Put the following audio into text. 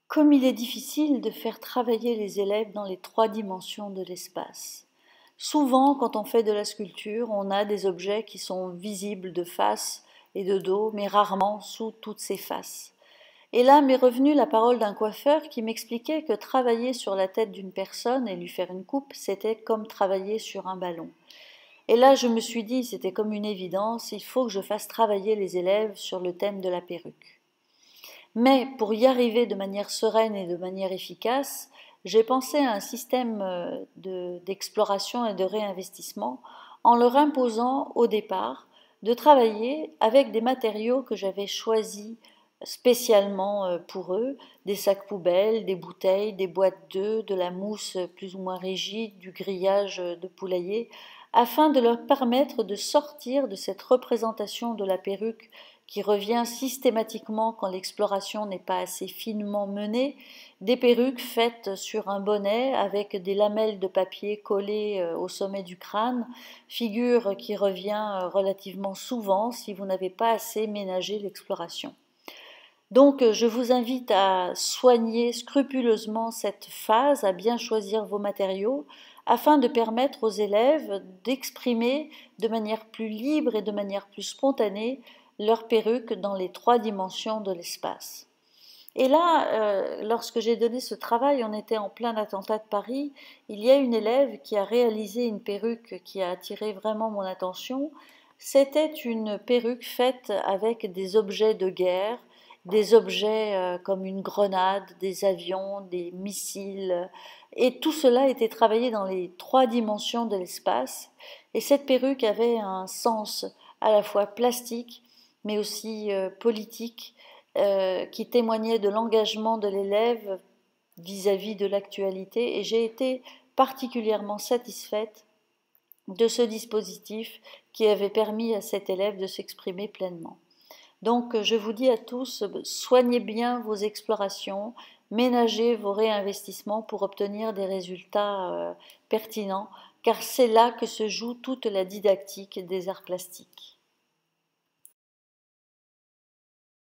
Comme il est difficile de faire travailler les élèves dans les trois dimensions de l'espace. Souvent, quand on fait de la sculpture, on a des objets qui sont visibles de face et de dos, mais rarement sous toutes ces faces. Et là m'est revenue la parole d'un coiffeur qui m'expliquait que travailler sur la tête d'une personne et lui faire une coupe, c'était comme travailler sur un ballon. Et là, je me suis dit, c'était comme une évidence, il faut que je fasse travailler les élèves sur le thème de la perruque. Mais pour y arriver de manière sereine et de manière efficace, j'ai pensé à un système d'exploration et de réinvestissement en leur imposant au départ de travailler avec des matériaux que j'avais choisis spécialement pour eux, des sacs poubelles, des bouteilles, des boîtes d'œufs, de la mousse plus ou moins rigide, du grillage de poulailler, afin de leur permettre de sortir de cette représentation de la perruque qui revient systématiquement quand l'exploration n'est pas assez finement menée, des perruques faites sur un bonnet avec des lamelles de papier collées au sommet du crâne, figure qui revient relativement souvent si vous n'avez pas assez ménagé l'exploration. Donc je vous invite à soigner scrupuleusement cette phase, à bien choisir vos matériaux, afin de permettre aux élèves d'exprimer de manière plus libre et de manière plus spontanée leur perruque dans les trois dimensions de l'espace. Et là, lorsque j'ai donné ce travail, on était en plein attentat de Paris, il y a une élève qui a réalisé une perruque qui a attiré vraiment mon attention. C'était une perruque faite avec des objets de guerre, des objets comme une grenade, des avions, des missiles, et tout cela était travaillé dans les trois dimensions de l'espace. Et cette perruque avait un sens à la fois plastique, mais aussi politique, qui témoignait de l'engagement de l'élève vis-à-vis de l'actualité, et j'ai été particulièrement satisfaite de ce dispositif qui avait permis à cet élève de s'exprimer pleinement. Donc je vous dis à tous, soignez bien vos explorations, ménagez vos réinvestissements pour obtenir des résultats pertinents, car c'est là que se joue toute la didactique des arts plastiques.